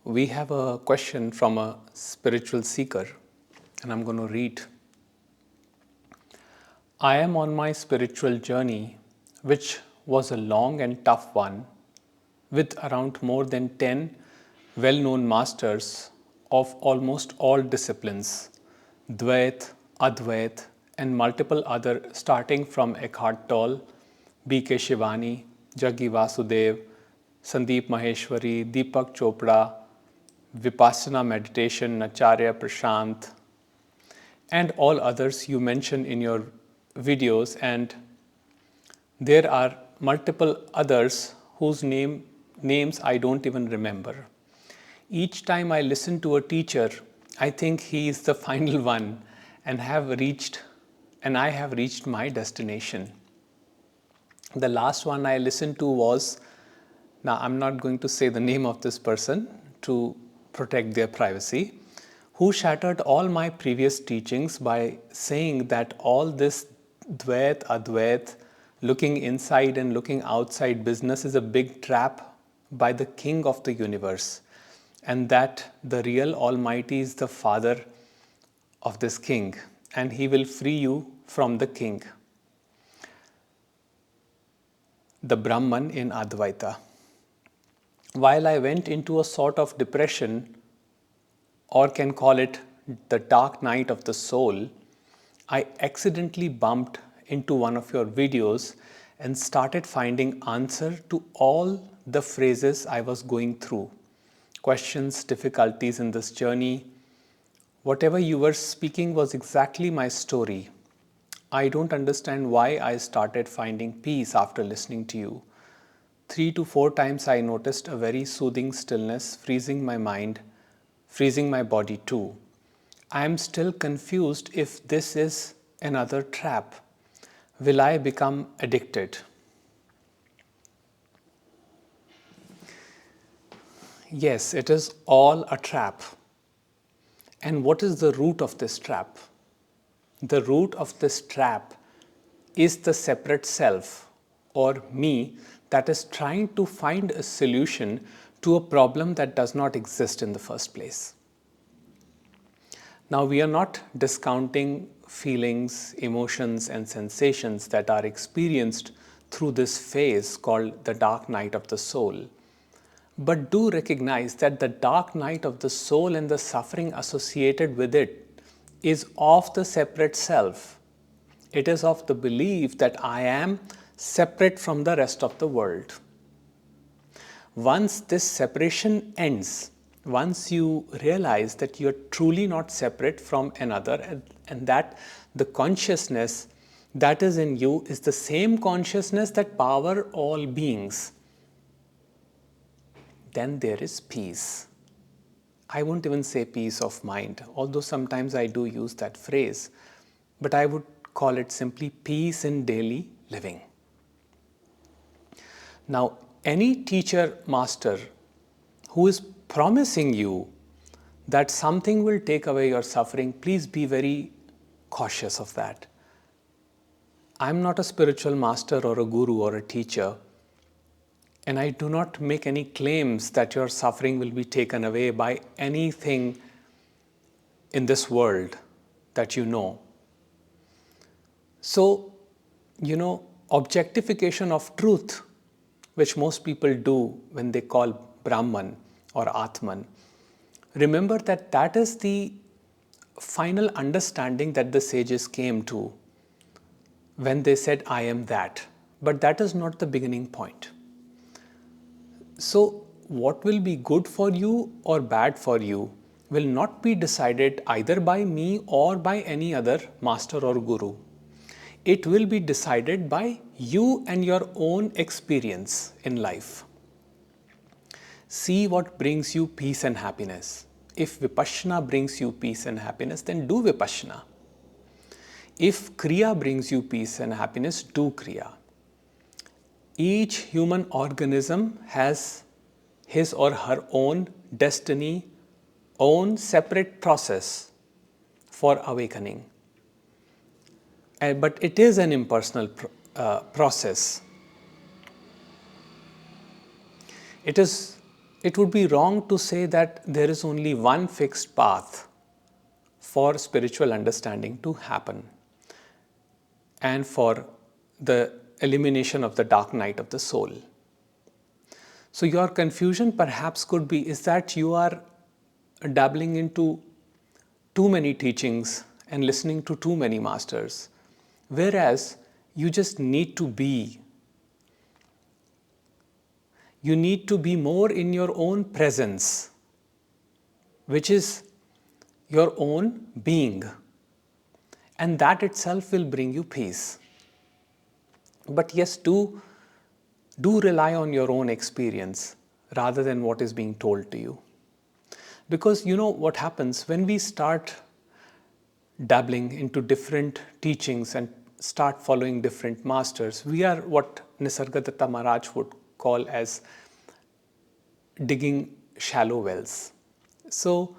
We have a question from a spiritual seeker, and I'm going to read. I am on my spiritual journey, which was a long and tough one, with around more than 10 well known masters of almost all disciplines Dvait, Advait, and multiple other, starting from Eckhart Tolle, B.K. Shivani, Jaggi Vasudev, Sandeep Maheshwari, Deepak Chopra, Vipassana meditation, Acharya Prashant, and all others you mention in your videos. And there are multiple others whose names I don't even remember. Each time I listen to a teacher, I think he is the final one and I have reached my destination. The last one I listened to was, now I'm not going to say the name of this person to protect their privacy, who shattered all my previous teachings by saying that all this Dvait, Advait, looking inside and looking outside business is a big trap by the king of the universe, and that the real Almighty is the father of this king, and he will free you from the king, the Brahman in Advaita. While I went into a sort of depression, or can call it the dark night of the soul, I accidentally bumped into one of your videos and started finding answer to all the phrases I was going through. Questions, difficulties in this journey. Whatever you were speaking was exactly my story. I don't understand why I started finding peace after listening to you. 3 to 4 times I noticed a very soothing stillness, freezing my mind, freezing my body too. I am still confused if this is another trap. Will I become addicted? Yes, it is all a trap. And what is the root of this trap? The root of this trap is the separate self, or me, that is trying to find a solution to a problem that does not exist in the first place. Now, we are not discounting feelings, emotions, and sensations that are experienced through this phase called the dark night of the soul. But do recognize that the dark night of the soul and the suffering associated with it is of the separate self. It is of the belief that I am separate from the rest of the world. Once this separation ends, once you realize that you are truly not separate from another, and that the consciousness that is in you is the same consciousness that powers all beings, then there is peace. I won't even say peace of mind, although sometimes I do use that phrase, but I would call it simply peace in daily living. Now, any teacher, master who is promising you that something will take away your suffering, please be very cautious of that. I'm not a spiritual master or a guru or a teacher, and I do not make any claims that your suffering will be taken away by anything in this world that you know. So, objectification of truth, which most people do when they call Brahman or Atman, remember that that is the final understanding that the sages came to when they said, I am that. But that is not the beginning point. So, what will be good for you or bad for you will not be decided either by me or by any other master or guru. It will be decided by you and your own experience in life. See what brings you peace and happiness. If Vipassana brings you peace and happiness, then do Vipassana. If Kriya brings you peace and happiness, do Kriya. Each human organism has his or her own destiny, own separate process for awakening. But it is an impersonal process. It is it would be wrong to say that there is only one fixed path for spiritual understanding to happen and for the elimination of the dark night of the soul. So your confusion perhaps could be is that you are dabbling into too many teachings and listening to too many masters, whereas you just need to be. You need to be more in your own presence, which is your own being. And that itself will bring you peace. But yes, do rely on your own experience rather than what is being told to you. Because you know what happens when we start dabbling into different teachings and start following different masters, we are what Nisargadatta Maharaj would call as digging shallow wells. So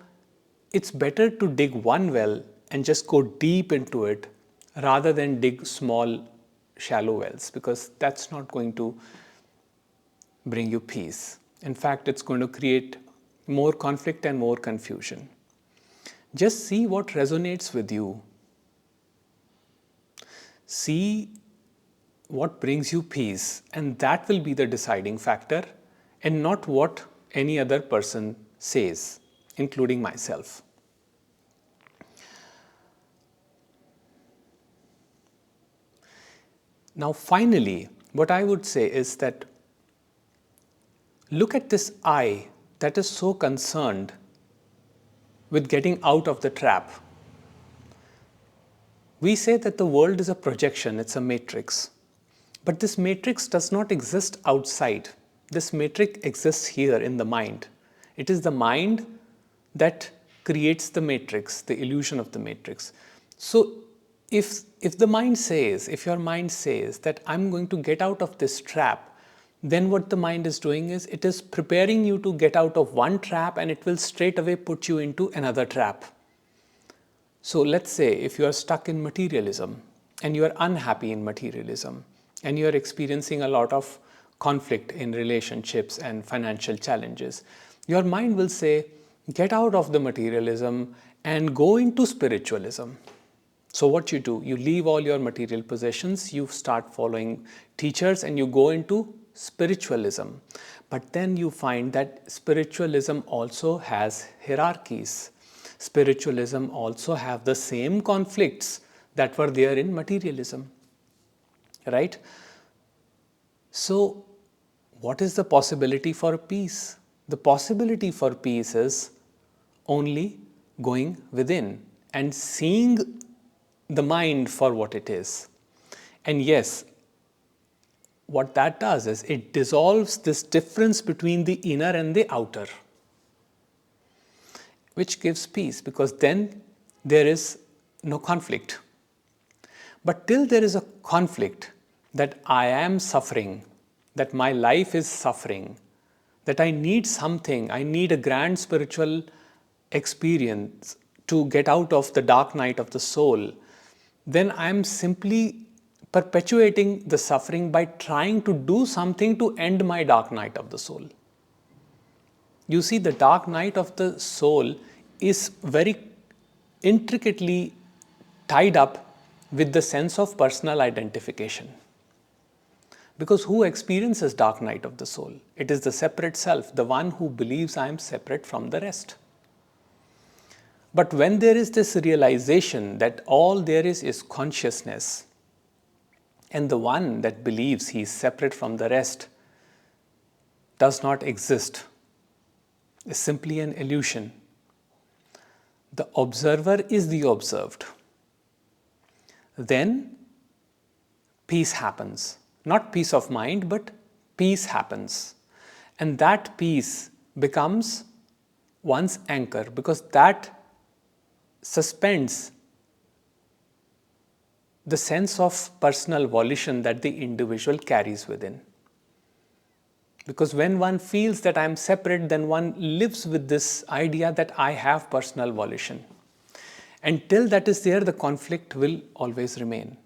it's better to dig one well and just go deep into it rather than dig small shallow wells, because that's not going to bring you peace. In fact, it's going to create more conflict and more confusion. Just see what resonates with you. See what brings you peace, and that will be the deciding factor, and not what any other person says, including myself. Now, finally, what I would say is that look at this I that is so concerned with getting out of the trap. We say that the world is a projection, it's a matrix. But this matrix does not exist outside. This matrix exists here in the mind. It is the mind that creates the matrix, the illusion of the matrix. So if your mind says that I'm going to get out of this trap, then what the mind is doing is it is preparing you to get out of one trap, and it will straight away put you into another trap. So let's say if you are stuck in materialism and you are unhappy in materialism and you are experiencing a lot of conflict in relationships and financial challenges, your mind will say, get out of the materialism and go into spiritualism. So what you do, you leave all your material possessions, you start following teachers, and you go into spiritualism. But then you find that spiritualism also has hierarchies. Spiritualism also have the same conflicts that were there in materialism, right? So what is the possibility for peace? The possibility for peace is only going within and seeing the mind for what it is. And yes, what that does is it dissolves this difference between the inner and the outer, which gives peace, because then there is no conflict. But till there is a conflict that I am suffering, that my life is suffering, that I need something, I need a grand spiritual experience to get out of the dark night of the soul, then I am simply perpetuating the suffering by trying to do something to end my dark night of the soul. You see, the dark night of the soul is very intricately tied up with the sense of personal identification. Because who experiences dark night of the soul? It is the separate self, the one who believes I am separate from the rest. But when there is this realization that all there is consciousness, and the one that believes he is separate from the rest does not exist, is simply an illusion. The observer is the observed. Then peace happens. Not peace of mind, but peace happens. And that peace becomes one's anchor, because that suspends the sense of personal volition that the individual carries within. Because when one feels that I am separate, then one lives with this idea that I have personal volition. Until that is there, the conflict will always remain.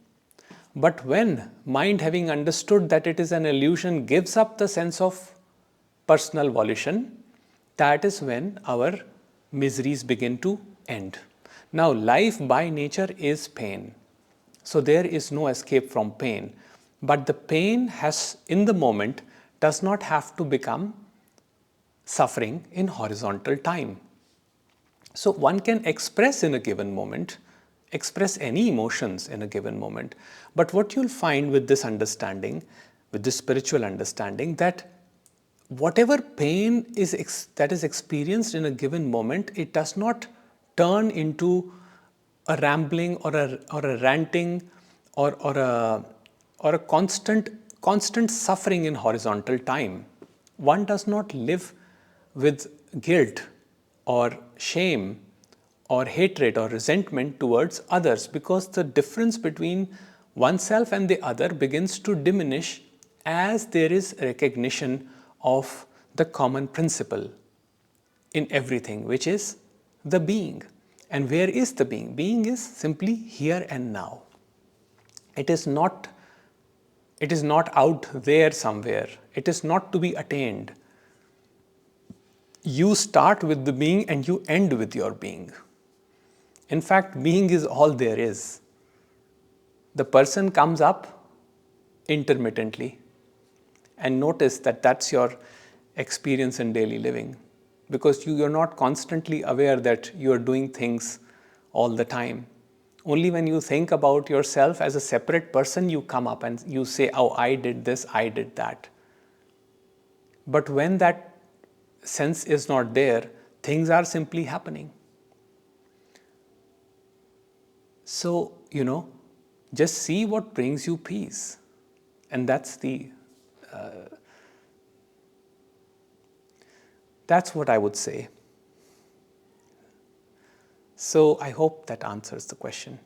But when mind, having understood that it is an illusion, gives up the sense of personal volition, that is when our miseries begin to end. Now, life by nature is pain. So there is no escape from pain. But the pain has, in the moment, does not have to become suffering in horizontal time. So one can express in a given moment, express any emotions in a given moment. But what you'll find with this understanding, with this spiritual understanding, that whatever pain that is experienced in a given moment, it does not turn into a rambling or a ranting or a constant suffering in horizontal time. One does not live with guilt or shame or hatred or resentment towards others, because the difference between oneself and the other begins to diminish as there is recognition of the common principle in everything, which is the being. And where is the being? Being is simply here and now. It is not out there somewhere. It is not to be attained. You start with the being and you end with your being. In fact, being is all there is. The person comes up intermittently, and notice that that's your experience in daily living, because you're not constantly aware that you're doing things all the time. Only when you think about yourself as a separate person, you come up and you say, oh, I did this, I did that. But when that sense is not there, things are simply happening. So, just see what brings you peace. And that's what I would say. So I hope that answers the question.